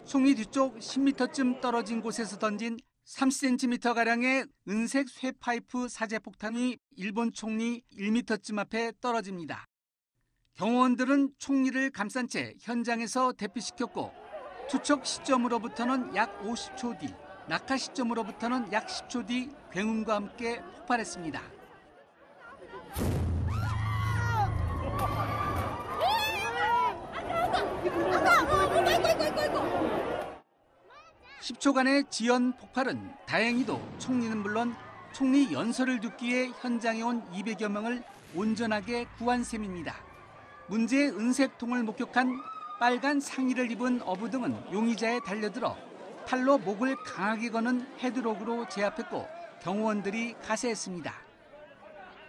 총리 뒤쪽 10m쯤 떨어진 곳에서 던진 30cm가량의 은색 쇠파이프 사제폭탄이 일본 총리 1m쯤 앞에 떨어집니다. 경호원들은 총리를 감싼 채 현장에서 대피시켰고 투척 시점으로부터는 약 50초 뒤, 낙하 시점으로부터는 약 10초 뒤 굉음과 함께 폭발했습니다. (10초간의) 지연 폭발은 다행히도 총리는 물론 총리 연설을 듣기에 현장에 온 200여 명을 온전하게 구한 셈입니다. 문제의 은색통을 목격한 빨간 상의를 입은 어부 등은 용의자에 달려들어 팔로 목을 강하게 거는 헤드록으로 제압했고 경호원들이 가세했습니다.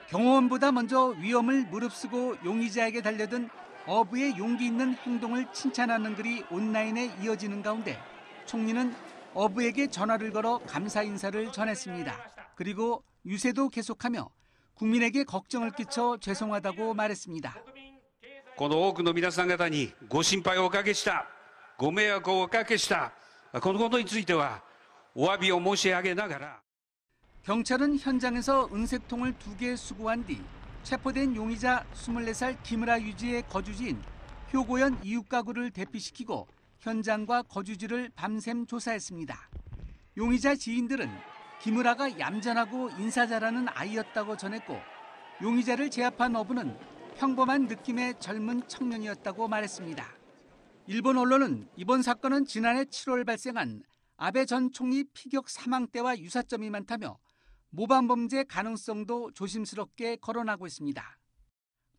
경호원보다 먼저 위험을 무릅쓰고 용의자에게 달려든 어부의 용기 있는 행동을 칭찬하는 글이 온라인에 이어지는 가운데 총리는 어부에게 전화를 걸어 감사 인사를 전했습니다. 그리고 유세도 계속하며 국민에게 걱정을 끼쳐 죄송하다고 말했습니다. この多くの皆さん方にご心配をおかけした、ご迷惑をおかけした、このことについてはお詫びを申し上げながら 경찰은 현장에서 은색통을 2개 수거한 뒤 체포된 용의자 24살 기무라 유지의 거주지인 효고현 이웃가구를 대피시키고 현장과 거주지를 밤샘 조사했습니다. 용의자 지인들은 기무라가 얌전하고 인사 잘하는 아이였다고 전했고 용의자를 제압한 어부는 평범한 느낌의 젊은 청년이었다고 말했습니다. 일본 언론은 이번 사건은 지난해 7월 발생한 아베 전 총리 피격 사망 때와 유사점이 많다며 모방범죄 가능성도 조심스럽게 거론하고 있습니다.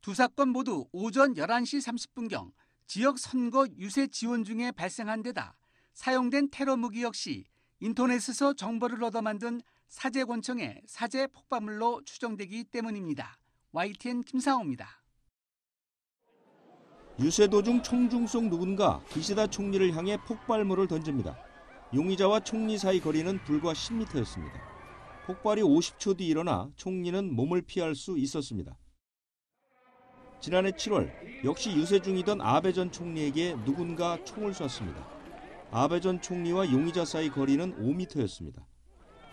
두 사건 모두 오전 11시 30분경 지역 선거 유세 지원 중에 발생한 데다 사용된 테러 무기 역시 인터넷에서 정보를 얻어 만든 사제 권총의 사제 폭발물로 추정되기 때문입니다. YTN 김상호입니다. 유세 도중 총중 속 누군가 기시다 총리를 향해 폭발물을 던집니다. 용의자와 총리 사이 거리는 불과 10m였습니다. 폭발이 50초 뒤 일어나 총리는 몸을 피할 수 있었습니다. 지난해 7월 역시 유세 중이던 아베 전 총리에게 누군가 총을 쐈습니다. 아베 전 총리와 용의자 사이 거리는 5m였습니다.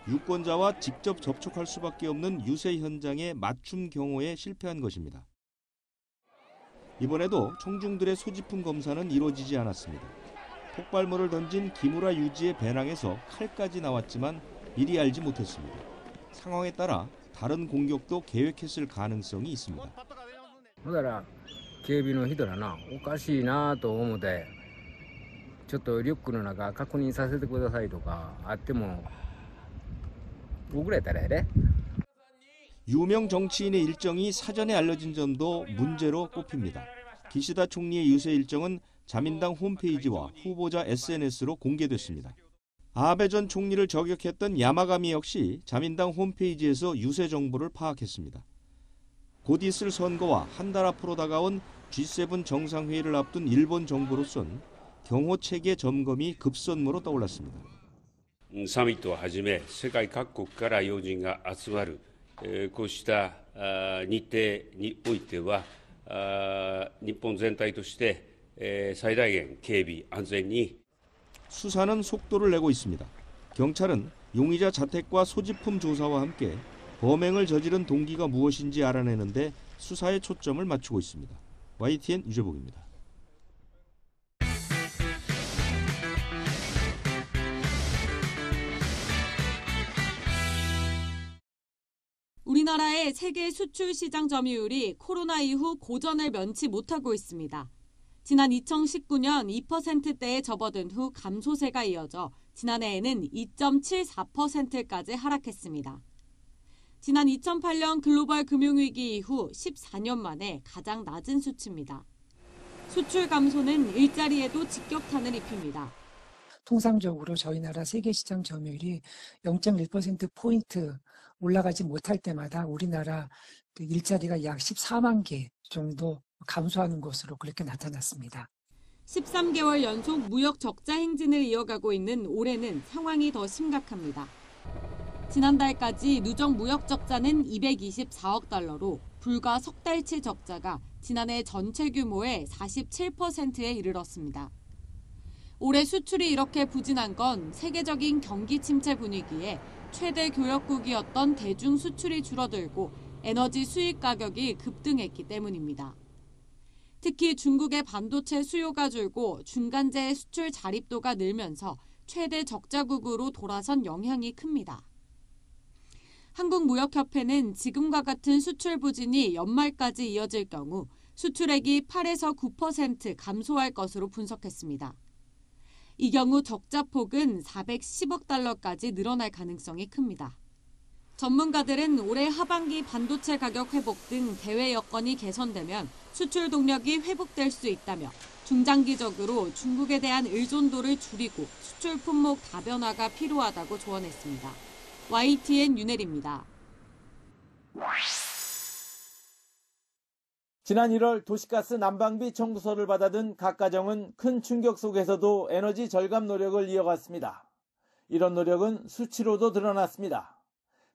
유권자와 직접 접촉할 수밖에 없는 유세 현장의 맞춤 경호에 실패한 것입니다. 이번에도 청중들의 소지품 검사는 이루어지지 않았습니다. 폭발물을 던진 기무라 유지의 배낭에서 칼까지 나왔지만 미리 알지 못했습니다. 상황에 따라 다른 공격도 계획했을 가능성이 있습니다. だから警備の人らなおかしいなと思ってちょっとリュックの中確認させてくださいとかあっても遅れたらやで. 유명 정치인의 일정이 사전에 알려진 점도 문제로 꼽힙니다. 기시다 총리의 유세 일정은 자민당 홈페이지와 후보자 SNS로 공개됐습니다. 아베 전 총리를 저격했던 야마가미 역시 자민당 홈페이지에서 유세 정보를 파악했습니다. 곧 있을 선거와 한 달 앞으로 다가온 G7 정상회의를 앞둔 일본 정부로선 경호체계 점검이 급선무로 떠올랐습니다. サミットをはじめ世界各国から要人が集まるこうした日程においては日本全体として最大限警備安全に 수사는 속도를 내고 있습니다. 경찰은 용의자 자택과 소지품 조사와 함께 범행을 저지른 동기가 무엇인지 알아내는데 수사에 초점을 맞추고 있습니다. YTN 유재복입니다. 우리나라의 세계 수출 시장 점유율이 코로나 이후 고전을 면치 못하고 있습니다. 지난 2019년 2%대에 접어든 후 감소세가 이어져 지난해에는 2.74%까지 하락했습니다. 지난 2008년 글로벌 금융위기 이후 14년 만에 가장 낮은 수치입니다. 수출 감소는 일자리에도 직격탄을 입힙니다. 통상적으로 저희 나라 세계시장 점유율이 0.1%포인트 올라가지 못할 때마다 우리나라 일자리가 약 14만 개 정도 감소하는 것으로 그렇게 나타났습니다. 13개월 연속 무역 적자 행진을 이어가고 있는 올해는 상황이 더 심각합니다. 지난달까지 누적 무역 적자는 224억 달러로 불과 석 달치 적자가 지난해 전체 규모의 47%에 이르렀습니다. 올해 수출이 이렇게 부진한 건 세계적인 경기 침체 분위기에 최대 교역국이었던 대중 수출이 줄어들고 에너지 수입 가격이 급등했기 때문입니다. 특히 중국의 반도체 수요가 줄고 중간재 수출 자립도가 늘면서 최대 적자국으로 돌아선 영향이 큽니다. 한국무역협회는 지금과 같은 수출 부진이 연말까지 이어질 경우 수출액이 8에서 9% 감소할 것으로 분석했습니다. 이 경우 적자폭은 410억 달러까지 늘어날 가능성이 큽니다. 전문가들은 올해 하반기 반도체 가격 회복 등 대외 여건이 개선되면 수출 동력이 회복될 수 있다며 중장기적으로 중국에 대한 의존도를 줄이고 수출 품목 다변화가 필요하다고 조언했습니다. YTN 윤혜리입니다. 지난 1월 도시가스 난방비 청구서를 받아든 각 가정은 큰 충격 속에서도 에너지 절감 노력을 이어갔습니다. 이런 노력은 수치로도 드러났습니다.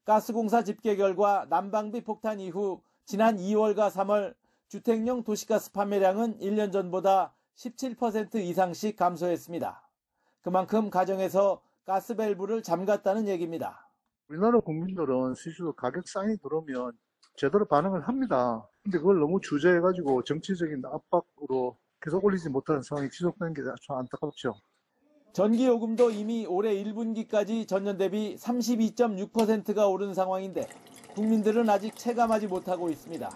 가스공사 집계 결과 난방비 폭탄 이후 지난 2월과 3월 주택용 도시가스 판매량은 1년 전보다 17% 이상씩 감소했습니다. 그만큼 가정에서 가스밸브를 잠갔다는 얘기입니다. 우리나라 국민들은 실제로 가격 사인이 들어오면 제대로 반응을 합니다. 근데 그걸 너무 주저해가지고 정치적인 압박으로 계속 올리지 못하는 상황이 지속되는 게 참 안타깝죠. 전기요금도 이미 올해 1분기까지 전년 대비 32.6%가 오른 상황인데 국민들은 아직 체감하지 못하고 있습니다.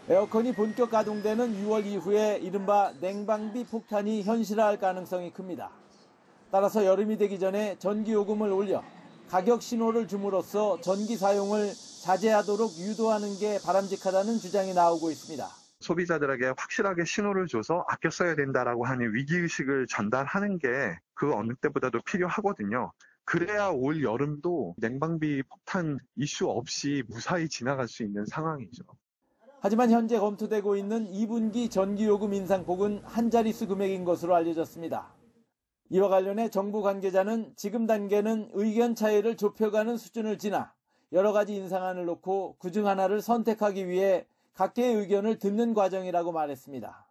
에어컨이 본격 가동되는 6월 이후에 이른바 냉방비 폭탄이 현실화할 가능성이 큽니다. 따라서 여름이 되기 전에 전기요금을 올려 가격 신호를 줌으로써 전기 사용을 자제하도록 유도하는 게 바람직하다는 주장이 나오고 있습니다. 소비자들에게 확실하게 신호를 줘서 아껴 써야 된다라고 하는 위기의식을 전달하는 게 그 어느 때보다도 필요하거든요. 그래야 올 여름도 냉방비 폭탄 이슈 없이 무사히 지나갈 수 있는 상황이죠. 하지만 현재 검토되고 있는 2분기 전기요금 인상폭은 한 자릿수 금액인 것으로 알려졌습니다. 이와 관련해 정부 관계자는 지금 단계는 의견 차이를 좁혀가는 수준을 지나 여러 가지 인상안을 놓고 그중 하나를 선택하기 위해 각계의 의견을 듣는 과정이라고 말했습니다.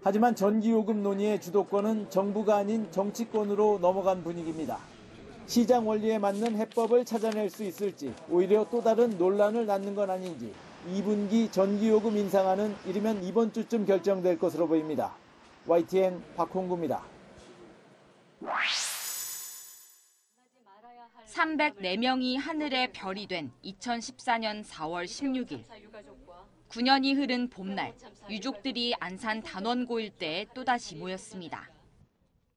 하지만 전기요금 논의의 주도권은 정부가 아닌 정치권으로 넘어간 분위기입니다. 시장 원리에 맞는 해법을 찾아낼 수 있을지 오히려 또 다른 논란을 낳는 건 아닌지 2분기 전기요금 인상안은 이르면 이번 주쯤 결정될 것으로 보입니다. YTN 박홍구입니다. 304명이 하늘에 별이 된 2014년 4월 16일. 9년이 흐른 봄날, 유족들이 안산 단원고 일대에 또다시 모였습니다.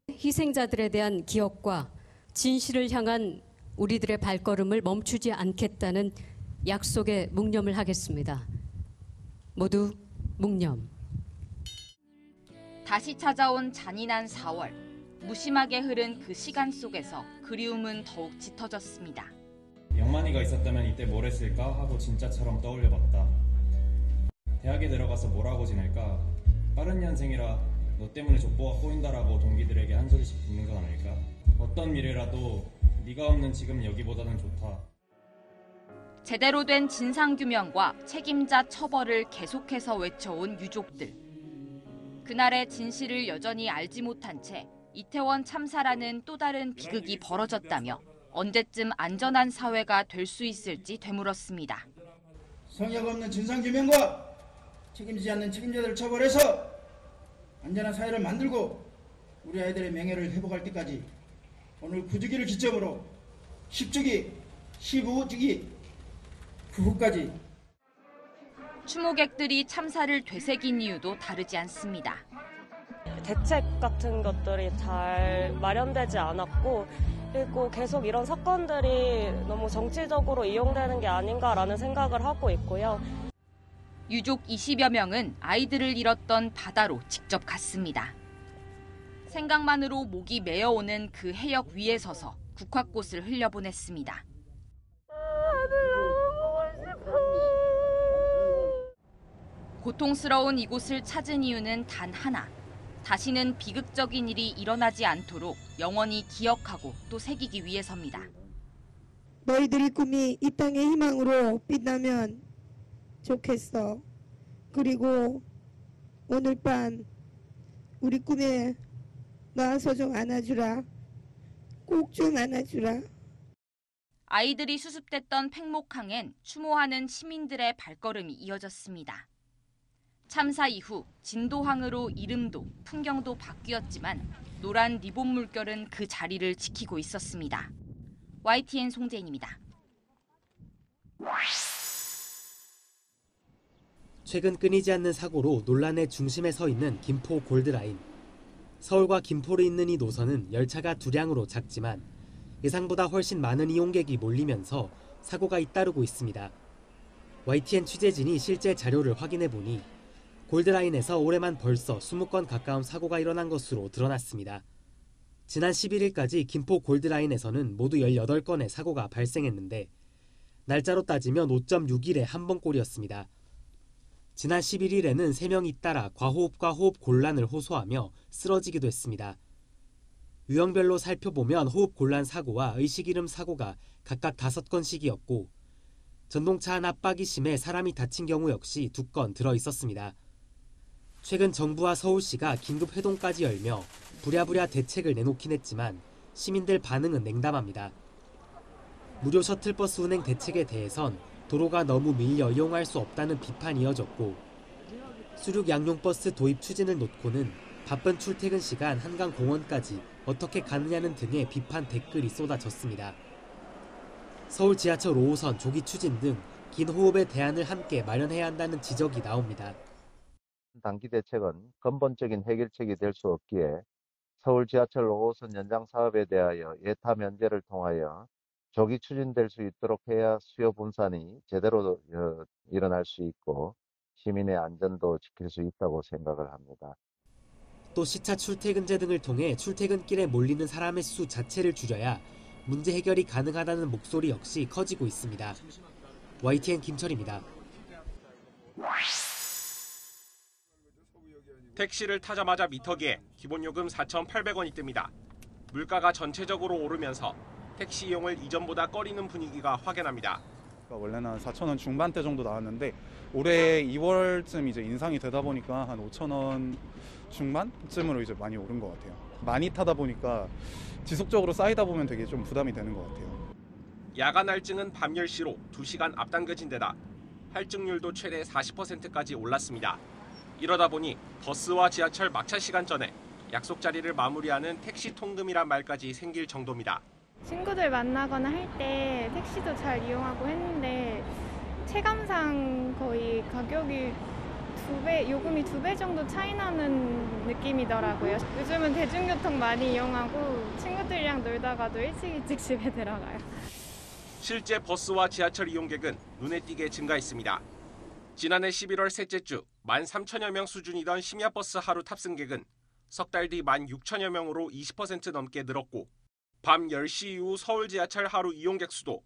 희생자들에 대한 기억과 진실을 향한 우리들의 발걸음을 멈추지 않겠다는 약속에 묵념을 하겠습니다. 모두 묵념. 다시 찾아온 잔인한 4월. 무심하게 흐른 그 시간 속에서 그리움은 더욱 짙어졌습니다. 영만이가 있었다면 이때 뭘 했을까 하고 진짜처럼 떠올려봤다. 대학에 들어가서 뭐라고 지낼까? 빠른 년생이라 너 때문에 족보가 꼬인다라고 동기들에게 한 소리씩 듣는 건 아닐까? 어떤 미래라도 네가 없는 지금 여기보다는 좋다. 제대로 된 진상규명과 책임자 처벌을 계속해서 외쳐온 유족들. 그날의 진실을 여전히 알지 못한 채 이태원 참사라는 또 다른 비극이 벌어졌다며 언제쯤 안전한 사회가 될 수 있을지 되물었습니다. 성역 없는 진상규명과 책임지지 않는 책임자들을 처벌해서 안전한 사회를 만들고 우리 아이들의 명예를 회복할 때까지 오늘 9주기를 기점으로 10주기, 15주기, 그 후까지. 추모객들이 참사를 되새긴 이유도 다르지 않습니다. 대책 같은 것들이 잘 마련되지 않았고 그리고 계속 이런 사건들이 너무 정치적으로 이용되는 게 아닌가라는 생각을 하고 있고요. 유족 20여 명은 아이들을 잃었던 바다로 직접 갔습니다. 생각만으로 목이 메어오는 그 해역 위에 서서 국화꽃을 흘려보냈습니다. 고통스러운 이곳을 찾은 이유는 단 하나. 다시는 비극적인 일이 일어나지 않도록 영원히 기억하고 또 새기기 위해서입니다. 너희들의 꿈이 이 땅의 희망으로 빛나면 좋겠어. 그리고 오늘 밤 우리 꿈에 나와서 좀 안아주라. 꼭 좀 안아주라. 아이들이 수습됐던 팽목항엔 추모하는 시민들의 발걸음이 이어졌습니다. 참사 이후 진도항으로 이름도 풍경도 바뀌었지만 노란 리본 물결은 그 자리를 지키고 있었습니다. YTN 송재인입니다. 최근 끊이지 않는 사고로 논란의 중심에 서 있는 김포 골드라인. 서울과 김포를 잇는 이 노선은 열차가 두량으로 작지만 예상보다 훨씬 많은 이용객이 몰리면서 사고가 잇따르고 있습니다. YTN 취재진이 실제 자료를 확인해 보니 골드라인에서 올해만 벌써 20건 가까운 사고가 일어난 것으로 드러났습니다. 지난 11일까지 김포 골드라인에서는 모두 18건의 사고가 발생했는데 날짜로 따지면 5.6일에 한 번꼴이었습니다. 지난 11일에는 3명이 잇따라 과호흡과 호흡 곤란을 호소하며 쓰러지기도 했습니다. 유형별로 살펴보면 호흡 곤란 사고와 의식 잃음 사고가 각각 5건씩이었고 전동차 안 압박이 심해 사람이 다친 경우 역시 2건 들어있었습니다. 최근 정부와 서울시가 긴급 회동까지 열며 부랴부랴 대책을 내놓긴 했지만 시민들 반응은 냉담합니다. 무료 셔틀버스 운행 대책에 대해선 도로가 너무 밀려 이용할 수 없다는 비판이 이어졌고 수륙 양용버스 도입 추진을 놓고는 바쁜 출퇴근 시간 한강 공원까지 어떻게 가느냐는 등의 비판 댓글이 쏟아졌습니다. 서울 지하철 5호선 조기 추진 등 긴 호흡의 대안을 함께 마련해야 한다는 지적이 나옵니다. 단기 대책은 근본적인 해결책이 될 수 없기에 서울 지하철 5호선 연장 사업에 대하여 예타 면제를 통하여 조기 추진될 수 있도록 해야 수요 분산이 제대로 일어날 수 있고 시민의 안전도 지킬 수 있다고 생각을 합니다. 또 시차 출퇴근제 등을 통해 출퇴근길에 몰리는 사람의 수 자체를 줄여야 문제 해결이 가능하다는 목소리 역시 커지고 있습니다. YTN 김철입니다. 택시를 타자마자 미터기에 기본요금 4,800원이 뜹니다. 물가가 전체적으로 오르면서 택시 이용을 이전보다 꺼리는 분위기가 확연합니다. 원래는 4,000원 중반대 정도 나왔는데 올해 2월쯤 이제 인상이 되다 보니까 한 5,000원 중반쯤으로 이제 많이 오른 것 같아요. 많이 타다 보니까 지속적으로 쌓이다 보면 되게 좀 부담이 되는 것 같아요. 야간 할증은 밤 10시로 2시간 앞당겨진 데다 할증률도 최대 40%까지 올랐습니다. 이러다 보니 버스와 지하철 막차 시간 전에 약속 자리를 마무리하는 택시 통금이란 말까지 생길 정도입니다. 친구들 만나거나 할 때 택시도 잘 이용하고 했는데 체감상 거의 가격이 요금이 2배 정도 차이 나는 느낌이더라고요. 요즘은 대중교통 많이 이용하고 친구들이랑 놀다가도 일찍 집에 들어가요. 실제 버스와 지하철 이용객은 눈에 띄게 증가했습니다. 지난해 11월 셋째 주 13,000여 명 수준이던 심야버스 하루 탑승객은 석 달 뒤 16,000여 명으로 20% 넘게 늘었고 밤 10시 이후 서울 지하철 하루 이용객 수도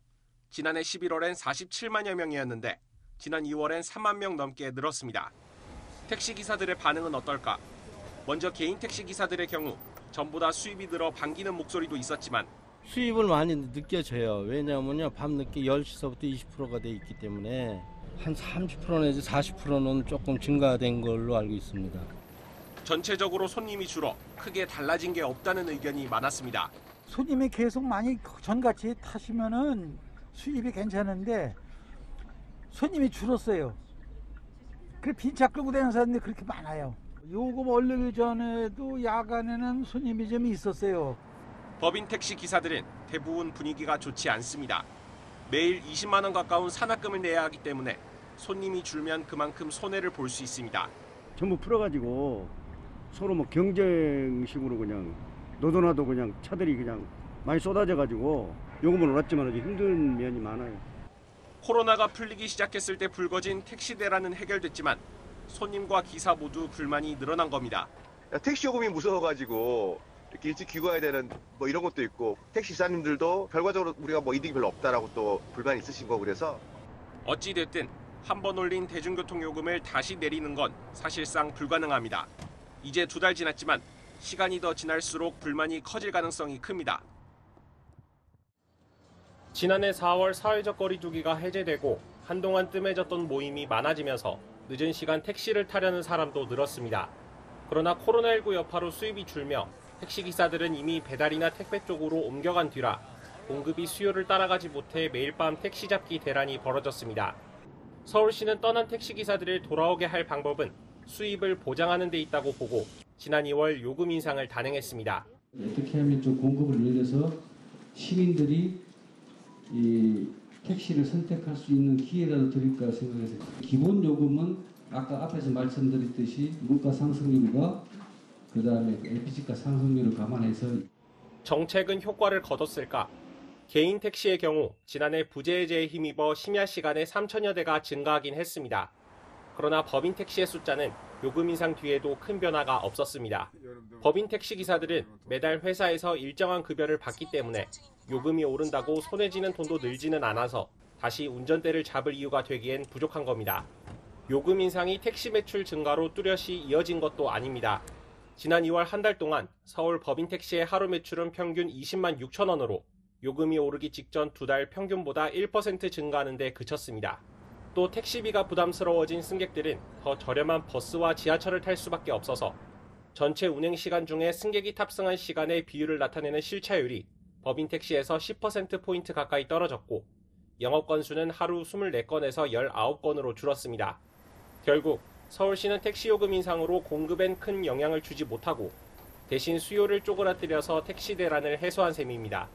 지난해 11월엔 47만여 명이었는데 지난 2월엔 3만 명 넘게 늘었습니다. 택시기사들의 반응은 어떨까? 먼저 개인 택시기사들의 경우 전보다 수입이 늘어 반기는 목소리도 있었지만 수입을 많이 느껴져요. 왜냐하면요 밤늦게 10시서부터 20%가 돼 있기 때문에 한 30% 내지 40%는 조금 증가된 걸로 알고 있습니다. 전체적으로 손님이 줄어 크게 달라진 게 없다는 의견이 많았습니다. 손님이 계속 많이 전같이 타시면은 수입이 괜찮은데 손님이 줄었어요. 그래 빈차 끌고 다니는 사람들이 그렇게 많아요. 요금 올리기 전에도 야간에는 손님이 좀 있었어요. 법인 택시 기사들은 대부분 분위기가 좋지 않습니다. 매일 20만 원 가까운 산악금을 내야 하기 때문에 손님이 줄면 그만큼 손해를 볼 수 있습니다. 전부 풀어가지고 서로 뭐 경쟁식으로 그냥 너도나도 그냥 차들이 그냥 많이 쏟아져가지고 요금은 올랐지만 아주 힘든 면이 많아요. 코로나가 풀리기 시작했을 때 불거진 택시 대란은 해결됐지만 손님과 기사 모두 불만이 늘어난 겁니다. 택시 요금이 무서워가지고 이렇게 일찍 귀가해야 되는 뭐 이런 것도 있고 택시 기사님들도 결과적으로 우리가 뭐 이득이 별로 없다라고 또 불만이 있으신 거고 그래서 어찌 됐든 한 번 올린 대중교통 요금을 다시 내리는 건 사실상 불가능합니다. 이제 2달 지났지만 시간이 더 지날수록 불만이 커질 가능성이 큽니다. 지난해 4월 사회적 거리 두기가 해제되고 한동안 뜸해졌던 모임이 많아지면서 늦은 시간 택시를 타려는 사람도 늘었습니다. 그러나 코로나19 여파로 수입이 줄며 택시기사들은 이미 배달이나 택배 쪽으로 옮겨간 뒤라 공급이 수요를 따라가지 못해 매일 밤 택시 잡기 대란이 벌어졌습니다. 서울시는 떠난 택시기사들을 돌아오게 할 방법은 수입을 보장하는 데 있다고 보고 지난 2월 요금 인상을 단행했습니다. 어떻게 하면 좀 공급을 늘려서 시민들이 이 택시를 선택할 수 있는 기회라도 드릴까 생각해서 기본 요금은 아까 앞에서 말씀드렸듯이 물가 상승률과 그다음에 LPG가 상승률을 감안해서 정책은 효과를 거뒀을까? 개인 택시의 경우 지난해 부재해제에 힘입어 심야 시간에 3천여 대가 증가하긴 했습니다. 그러나 법인 택시의 숫자는 요금 인상 뒤에도 큰 변화가 없었습니다. 법인 택시 기사들은 매달 회사에서 일정한 급여를 받기 때문에 요금이 오른다고 손에 쥐는 돈도 늘지는 않아서 다시 운전대를 잡을 이유가 되기엔 부족한 겁니다. 요금 인상이 택시 매출 증가로 뚜렷이 이어진 것도 아닙니다. 지난 2월 한 달 동안 서울 법인 택시의 하루 매출은 평균 20만 6천 원으로 요금이 오르기 직전 2달 평균보다 1% 증가하는 데 그쳤습니다. 또 택시비가 부담스러워진 승객들은 더 저렴한 버스와 지하철을 탈 수밖에 없어서 전체 운행 시간 중에 승객이 탑승한 시간의 비율을 나타내는 실차율이 법인 택시에서 10%포인트 가까이 떨어졌고 영업 건수는 하루 24건에서 19건으로 줄었습니다. 결국 서울시는 택시 요금 인상으로 공급엔 큰 영향을 주지 못하고 대신 수요를 쪼그라뜨려서 택시 대란을 해소한 셈입니다.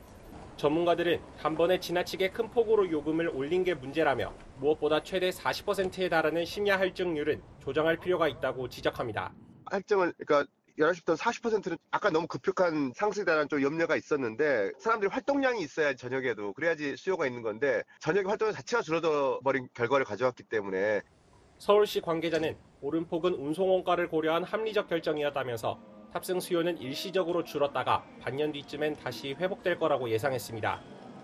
전문가들은 단번에 지나치게 큰 폭으로 요금을 올린 게 문제라며 무엇보다 최대 40%에 달하는 심야 할증률은 조정할 필요가 있다고 지적합니다. 할증을 그러니까 11시부터 40%는 아까 너무 급격한 상승에 대한 좀 염려가 있었는데 사람들이 활동량이 있어야 저녁에도 그래야지 수요가 있는 건데 저녁에 활동 자체가 줄어들어 버린 결과를 가져왔기 때문에 서울시 관계자는 오름폭은 운송 원가를 고려한 합리적 결정이었다면서 탑승 수요는 일시적으로 줄었다가 반년 뒤쯤엔 다시 회복될 거라고 예상했습니다.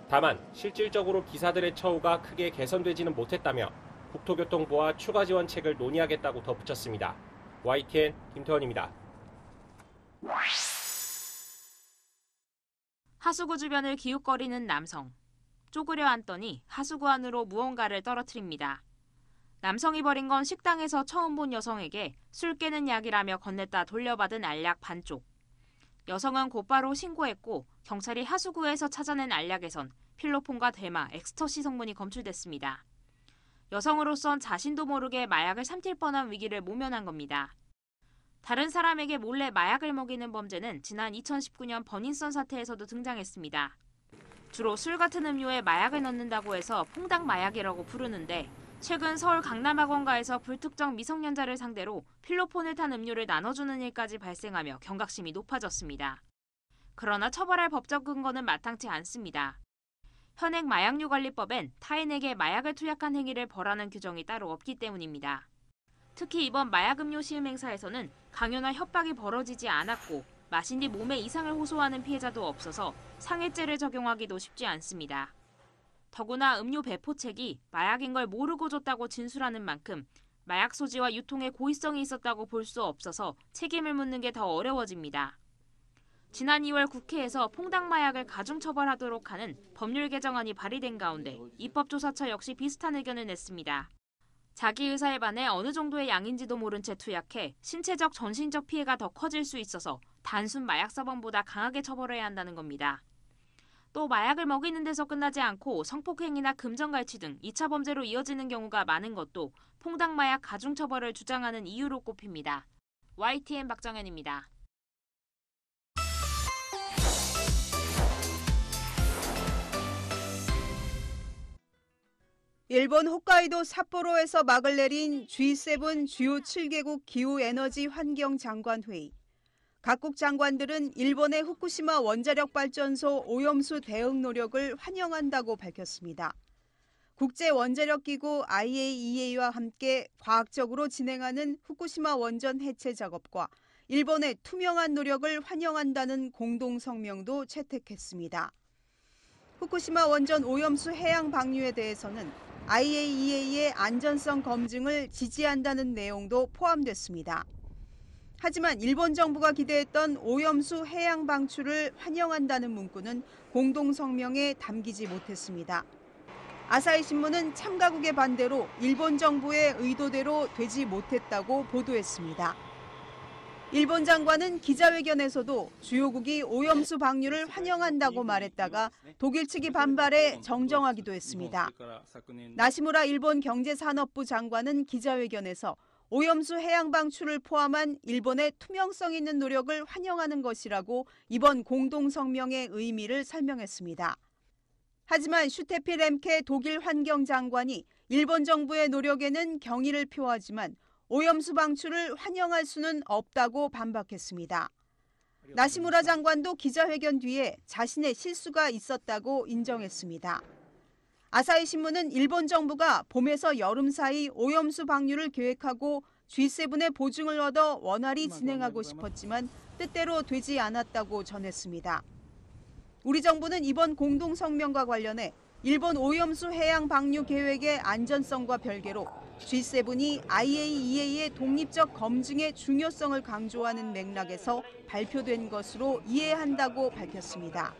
다만 실질적으로 기사들의 처우가 크게 개선되지는 못했다며 국토교통부와 추가 지원책을 논의하겠다고 덧붙였습니다. YTN 김태원입니다. 하수구 주변을 기웃거리는 남성. 쪼그려 앉더니 하수구 안으로 무언가를 떨어뜨립니다. 남성이 버린 건 식당에서 처음 본 여성에게 술 깨는 약이라며 건넸다 돌려받은 알약 반쪽. 여성은 곧바로 신고했고 경찰이 하수구에서 찾아낸 알약에선 필로폰과 대마, 엑스터시 성분이 검출됐습니다. 여성으로선 자신도 모르게 마약을 삼킬 뻔한 위기를 모면한 겁니다. 다른 사람에게 몰래 마약을 먹이는 범죄는 지난 2019년 버닝썬 사태에서도 등장했습니다. 주로 술 같은 음료에 마약을 넣는다고 해서 퐁당 마약이라고 부르는데 최근 서울 강남학원가에서 불특정 미성년자를 상대로 필로폰을 탄 음료를 나눠주는 일까지 발생하며 경각심이 높아졌습니다. 그러나 처벌할 법적 근거는 마땅치 않습니다. 현행 마약류관리법엔 타인에게 마약을 투약한 행위를 벌하는 규정이 따로 없기 때문입니다. 특히 이번 마약음료 시음 행사에서는 강요나 협박이 벌어지지 않았고 마신 뒤 몸에 이상을 호소하는 피해자도 없어서 상해죄를 적용하기도 쉽지 않습니다. 더구나 음료 배포책이 마약인 걸 모르고 줬다고 진술하는 만큼 마약 소지와 유통에 고의성이 있었다고 볼 수 없어서 책임을 묻는 게 더 어려워집니다. 지난 2월 국회에서 퐁당 마약을 가중처벌하도록 하는 법률 개정안이 발의된 가운데 입법조사처 역시 비슷한 의견을 냈습니다. 자기 의사에 반해 어느 정도의 양인지도 모른 채 투약해 신체적, 정신적 피해가 더 커질 수 있어서 단순 마약사범보다 강하게 처벌해야 한다는 겁니다. 또 마약을 먹이는 데서 끝나지 않고 성폭행이나 금전갈취 등 2차 범죄로 이어지는 경우가 많은 것도 퐁당 마약 가중처벌을 주장하는 이유로 꼽힙니다. YTN 박정현입니다. 일본 홋카이도 삿포로에서 막을 내린 G7 주요 7개국 기후에너지 환경장관회의. 각국 장관들은 일본의 후쿠시마 원자력발전소 오염수 대응 노력을 환영한다고 밝혔습니다. 국제원자력기구 IAEA와 함께 과학적으로 진행하는 후쿠시마 원전 해체 작업과 일본의 투명한 노력을 환영한다는 공동성명도 채택했습니다. 후쿠시마 원전 오염수 해양 방류에 대해서는 IAEA의 안전성 검증을 지지한다는 내용도 포함됐습니다. 하지만 일본 정부가 기대했던 오염수 해양 방출을 환영한다는 문구는 공동성명에 담기지 못했습니다. 아사히 신문은 참가국의 반대로 일본 정부의 의도대로 되지 못했다고 보도했습니다. 일본 장관은 기자회견에서도 주요국이 오염수 방류를 환영한다고 말했다가 독일 측이 반발해 정정하기도 했습니다. 나시무라 일본 경제산업부 장관은 기자회견에서 오염수 해양 방출을 포함한 일본의 투명성 있는 노력을 환영하는 것이라고 이번 공동성명의 의미를 설명했습니다. 하지만 슈테피 렘케 독일 환경장관이 일본 정부의 노력에는 경의를 표하지만 오염수 방출을 환영할 수는 없다고 반박했습니다. 나시무라 장관도 기자회견 뒤에 자신의 실수가 있었다고 인정했습니다. 아사히 신문은 일본 정부가 봄에서 여름 사이 오염수 방류를 계획하고 G7의 보증을 얻어 원활히 진행하고 싶었지만 뜻대로 되지 않았다고 전했습니다. 우리 정부는 이번 공동성명과 관련해 일본 오염수 해양 방류 계획의 안전성과 별개로 G7이 IAEA의 독립적 검증의 중요성을 강조하는 맥락에서 발표된 것으로 이해한다고 밝혔습니다.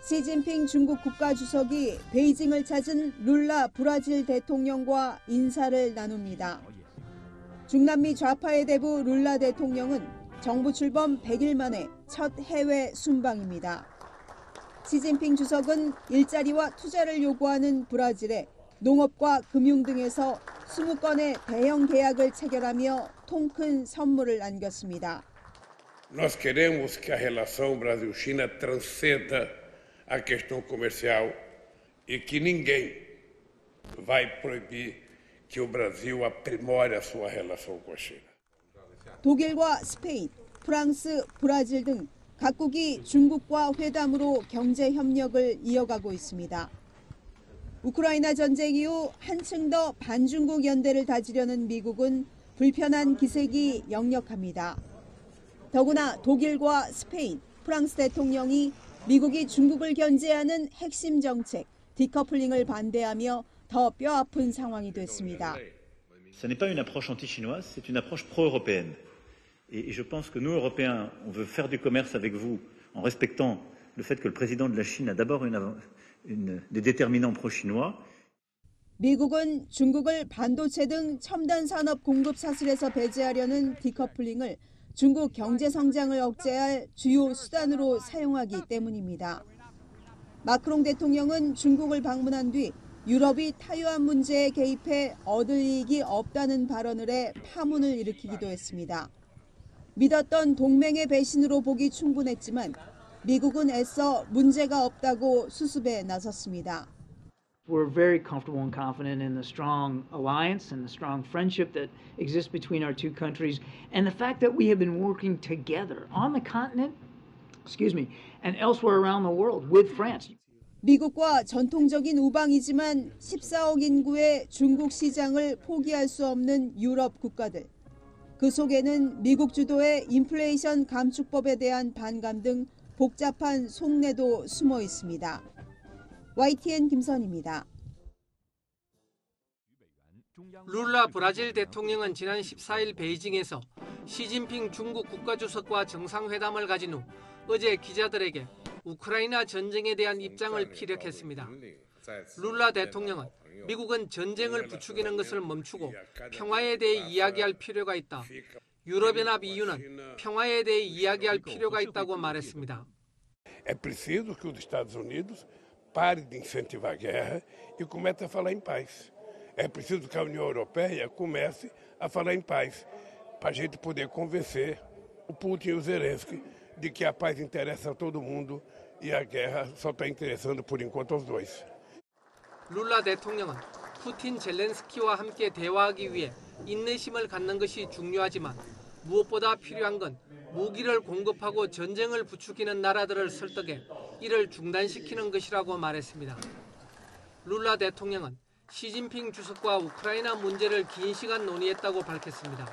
시진핑 중국 국가주석이 베이징을 찾은 룰라 브라질 대통령과 인사를 나눕니다. 중남미 좌파의 대부 룰라 대통령은 정부 출범 100일 만에 첫 해외 순방입니다. 시진핑 주석은 일자리와 투자를 요구하는 브라질에 농업과 금융 등에서 20건의 대형 계약을 체결하며 통큰 선물을 안겼습니다. Nós queremos que a relação Brasil-China transcenda a questão comercial e que ninguém vai proibir que o Brasil aprimore a sua relação com a China. 독일과 스페인, 프랑스, 브라질 등 각국이 중국과 회담으로 경제 협력을 이어가고 있습니다. 우크라이나 전쟁 이후 한층 더 반중국 연대를 다지려는 미국은 불편한 기색이 역력합니다. 더구나 독일과 스페인, 프랑스 대통령이 미국이 중국을 견제하는 핵심 정책, 디커플링을 반대하며 더 뼈아픈 상황이 됐습니다. Ce n'est pas une approche anti-chinoise, c'est une approche pro-européenne. Et je pense que nous, Européens, on veut faire du commerce avec vous en respectant le fait que le président de la Chine a d'abord des déterminants pro-chinois. 미국은 중국을 반도체 등 첨단 산업 공급 사슬에서 배제하려는 디커플링을 중국 경제 성장을 억제할 주요 수단으로 사용하기 때문입니다. 마크롱 대통령은 중국을 방문한 뒤 유럽이 타이완 문제에 개입해 얻을 이익이 없다는 발언을 해 파문을 일으키기도 했습니다. 믿었던 동맹의 배신으로 보기 충분했지만 미국은 애써 문제가 없다고 수습에 나섰습니다. We're very comfortable and confident in the strong alliance and the strong friendship that exists between our two countries and the fact that we have been working together on the continent, and elsewhere around the world with France. 미국과 전통적인 우방이지만 14억 인구의 중국 시장을 포기할 수 없는 유럽 국가들. 그 속에는 미국 주도의 인플레이션 감축법에 대한 반감 등 복잡한 속내도 숨어 있습니다. YTN 김선입니다. 룰라 브라질 대통령은 지난 14일 베이징에서 시진핑 중국 국가주석과 정상회담을 가진 후 어제 기자들에게 우크라이나 전쟁에 대한 입장을 피력했습니다. 룰라 대통령은 미국은 전쟁을 부추기는 것을 멈추고 평화에 대해 이야기할 필요가 있다. 유럽연합 EU는 평화에 대해 이야기할 필요가 있다고 말했습니다. É preciso que os Estados Unidos pare de incentivar a guerra e comece a falar em paz. É preciso que a União Europeia comece a falar em paz, para a gente poder convencer o Putin e o Zelensky de que a paz interessa a todo mundo e a guerra só está interessando por enquanto aos dois. 룰라 대통령은 푸틴 젤렌스키와 함께 대화하기 위해 인내심을 갖는 것이 중요하지만 무엇보다 필요한 건 무기를 공급하고 전쟁을 부추기는 나라들을 설득해 이를 중단시키는 것이라고 말했습니다. 룰라 대통령은 시진핑 주석과 우크라이나 문제를 긴 시간 논의했다고 밝혔습니다.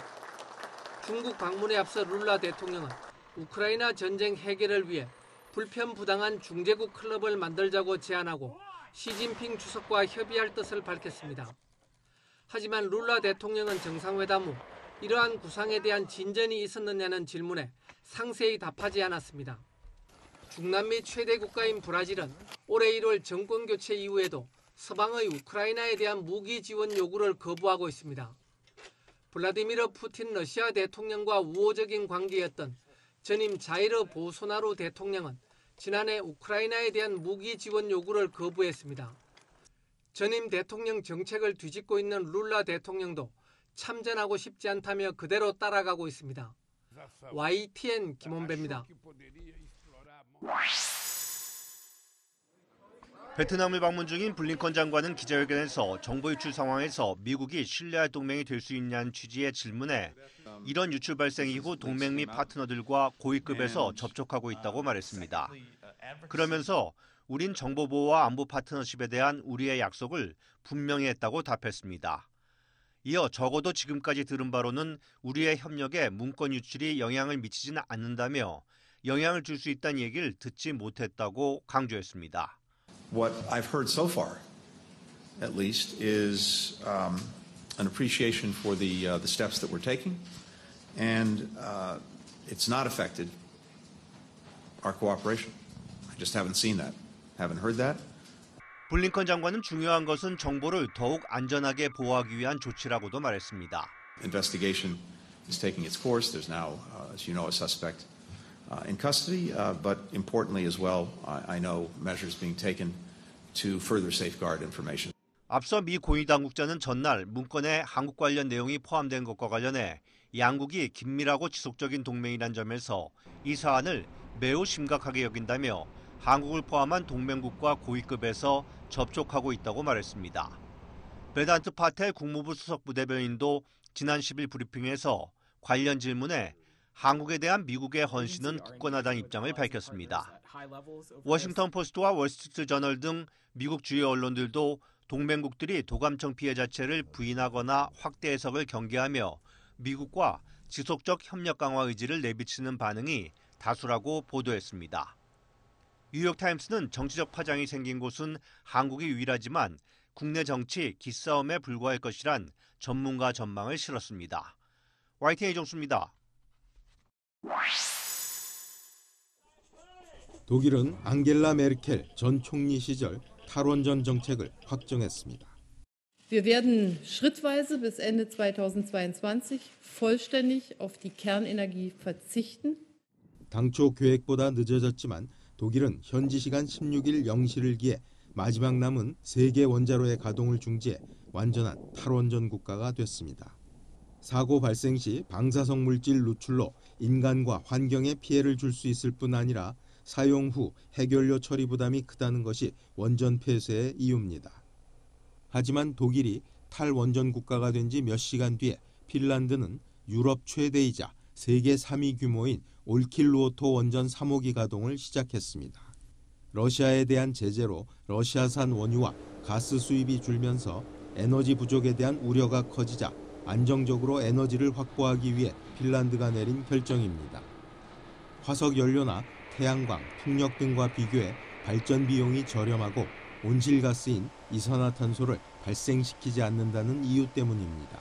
중국 방문에 앞서 룰라 대통령은 우크라이나 전쟁 해결을 위해 불편부당한 중재국 클럽을 만들자고 제안하고 시진핑 주석과 협의할 뜻을 밝혔습니다. 하지만 룰라 대통령은 정상회담 후 이러한 구상에 대한 진전이 있었느냐는 질문에 상세히 답하지 않았습니다. 중남미 최대 국가인 브라질은 올해 1월 정권 교체 이후에도 서방의 우크라이나에 대한 무기 지원 요구를 거부하고 있습니다. 블라디미르 푸틴 러시아 대통령과 우호적인 관계였던 전임 자이르 보소나루 대통령은 지난해 우크라이나에 대한 무기 지원 요구를 거부했습니다. 전임 대통령 정책을 뒤집고 있는 룰라 대통령도 참전하고 싶지 않다며 그대로 따라가고 있습니다. YTN 김원배입니다. 베트남을 방문 중인 블링컨 장관은 기자회견에서 정보 유출 상황에서 미국이 신뢰할 동맹이 될 수 있냐는 취지의 질문에 이런 유출 발생 이후 동맹 및 파트너들과 고위급에서 접촉하고 있다고 말했습니다. 그러면서 우린 정보보호와 안보 파트너십에 대한 우리의 약속을 분명히 했다고 답했습니다. 이어 적어도 지금까지 들은 바로는 우리의 협력에 문건 유출이 영향을 미치지는 않는다며 영향을 줄 수 있다는 얘기를 듣지 못했다고 강조했습니다. What I've heard so far, at least, is an appreciation for the steps that we're taking, and it's not affected our cooperation. I just haven't seen that, haven't heard that. 블링컨 장관은 중요한 것은 정보를 더욱 안전하게 보호하기 위한 조치라고도 말했습니다. Investigation is taking its course. There's now, as you know, a suspect in custody, but importantly as well, I know measures being taken to further safeguard information. 앞서 미 고위 당국자는 전날 문건에 한국 관련 내용이 포함된 것과 관련해 양국이 긴밀하고 지속적인 동맹이란 점에서 이 사안을 매우 심각하게 여긴다며 한국을 포함한 동맹국과 고위급에서 접촉하고 있다고 말했습니다. 베단트 파텔 국무부 수석부대변인도 지난 10일 브리핑에서 관련 질문에 한국에 대한 미국의 헌신은 굳건하다는 입장을 밝혔습니다. 워싱턴 포스트와 월스트리트 저널 등 미국 주요 언론들도 동맹국들이 도감청 피해 자체를 부인하거나 확대 해석을 경계하며 미국과 지속적 협력 강화 의지를 내비치는 반응이 다수라고 보도했습니다. 뉴욕타임스는 정치적 파장이 생긴 곳은 한국이 유일하지만 국내 정치 기싸움에 불과할 것이란 전문가 전망을 실었습니다. YTN 이종수입니다. 독일은 앙겔라 메르켈 전 총리 시절 탈원전 정책을 확정했습니다. Wir werden schrittweise bis Ende 2022 vollständig auf die Kernenergie verzichten. 당초 계획보다 늦어졌지만 독일은 현지 시간 16일 0시를 기해 마지막 남은 3개 원자로의 가동을 중지해 완전한 탈원전 국가가 됐습니다. 사고 발생 시 방사성 물질 누출로 인간과 환경에 피해를 줄 수 있을 뿐 아니라 사용 후 해결료 처리 부담이 크다는 것이 원전 폐쇄의 이유입니다. 하지만 독일이 탈원전 국가가 된 지 몇 시간 뒤에 핀란드는 유럽 최대이자 세계 3위 규모인 올킬루오토 원전 3호기 가동을 시작했습니다. 러시아에 대한 제재로 러시아산 원유와 가스 수입이 줄면서 에너지 부족에 대한 우려가 커지자 안정적으로 에너지를 확보하기 위해 핀란드가 내린 결정입니다. 화석 연료나 태양광, 풍력 등과 비교해 발전 비용이 저렴하고 온실가스인 이산화탄소를 발생시키지 않는다는 이유 때문입니다.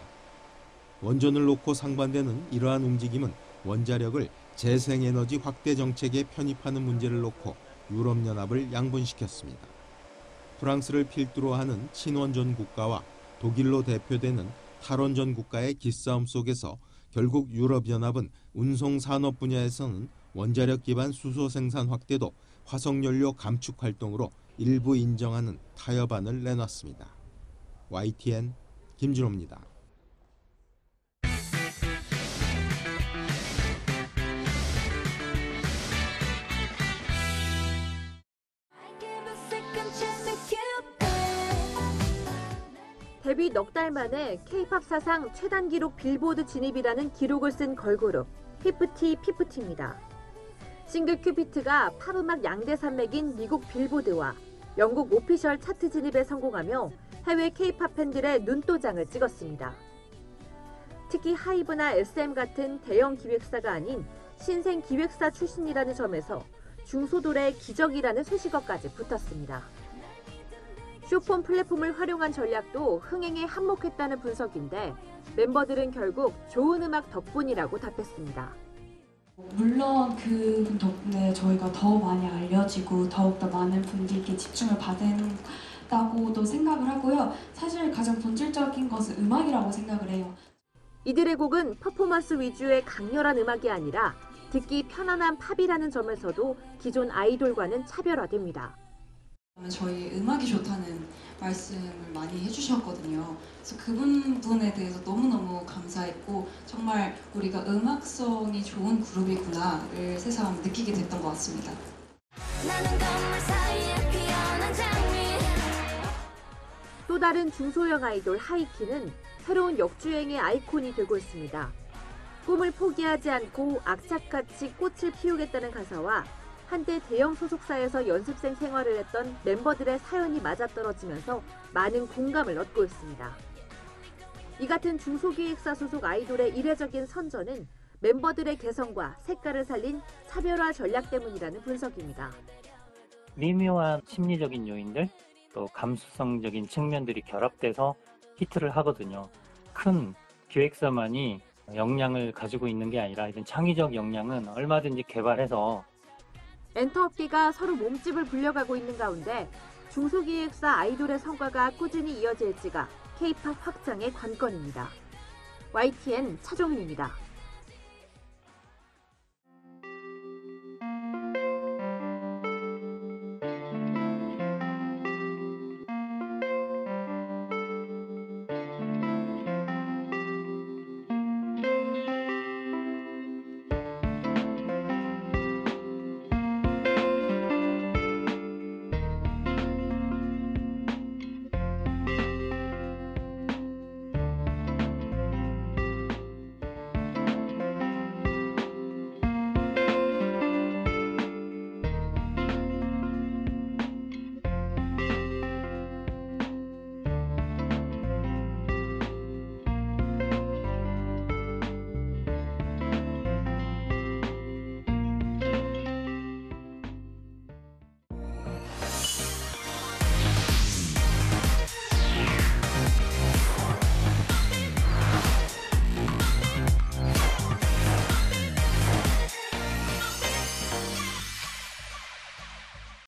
원전을 놓고 상반되는 이러한 움직임은 원자력을 재생에너지 확대 정책에 편입하는 문제를 놓고 유럽연합을 양분시켰습니다. 프랑스를 필두로 하는 친원전 국가와 독일로 대표되는 탈원전 국가의 기싸움 속에서 결국 유럽연합은 운송산업 분야에서는 원자력 기반 수소 생산 확대도 화석연료 감축 활동으로 일부 인정하는 타협안을 내놨습니다. YTN 김진호입니다. 데뷔 넉 달 만에 K-팝 사상 최단 기록 빌보드 진입이라는 기록을 쓴 걸그룹 피프티입니다. 싱글 큐피트가 팝음악 양대 산맥인 미국 빌보드와 영국 오피셜 차트 진입에 성공하며 해외 K-팝 팬들의 눈도장을 찍었습니다. 특히 하이브나 SM 같은 대형 기획사가 아닌 신생 기획사 출신이라는 점에서 중소돌의 기적이라는 소식어까지 붙었습니다. 쇼폰 플랫폼을 활용한 전략도 흥행에 한몫했다는 분석인데 멤버들은 결국 좋은 음악 덕분이라고 답했습니다. 물론 그 덕분에 저희가 더 많이 알려지고 더욱더 많은 분들께 집중을 받는다고도 생각을 하고요. 사실 가장 본질적인 것은 음악이라고 생각을 해요. 이들의 곡은 퍼포먼스 위주의 강렬한 음악이 아니라 듣기 편안한 팝이라는 점에서도 기존 아이돌과는 차별화됩니다. 저희 음악이 좋다는 말씀을 많이 해주셨거든요. 그래서 그 부분에 대해서 너무너무 감사했고 정말 우리가 음악성이 좋은 그룹이구나를 새삼 느끼게 됐던 것 같습니다. 또 다른 중소형 아이돌 하이키는 새로운 역주행의 아이콘이 되고 있습니다. 꿈을 포기하지 않고 악착같이 꽃을 피우겠다는 가사와 한때 대형 소속사에서 연습생 생활을 했던 멤버들의 사연이 맞아떨어지면서 많은 공감을 얻고 있습니다. 이 같은 중소기획사 소속 아이돌의 이례적인 선전은 멤버들의 개성과 색깔을 살린 차별화 전략 때문이라는 분석입니다. 미묘한 심리적인 요인들, 또 감수성적인 측면들이 결합돼서 히트를 하거든요. 큰 기획사만이 역량을 가지고 있는 게 아니라 이런 창의적 역량은 얼마든지 개발해서 엔터업계가 서로 몸집을 불려가고 있는 가운데 중소기획사 아이돌의 성과가 꾸준히 이어질지가 K-팝 확장의 관건입니다. YTN 차종민입니다.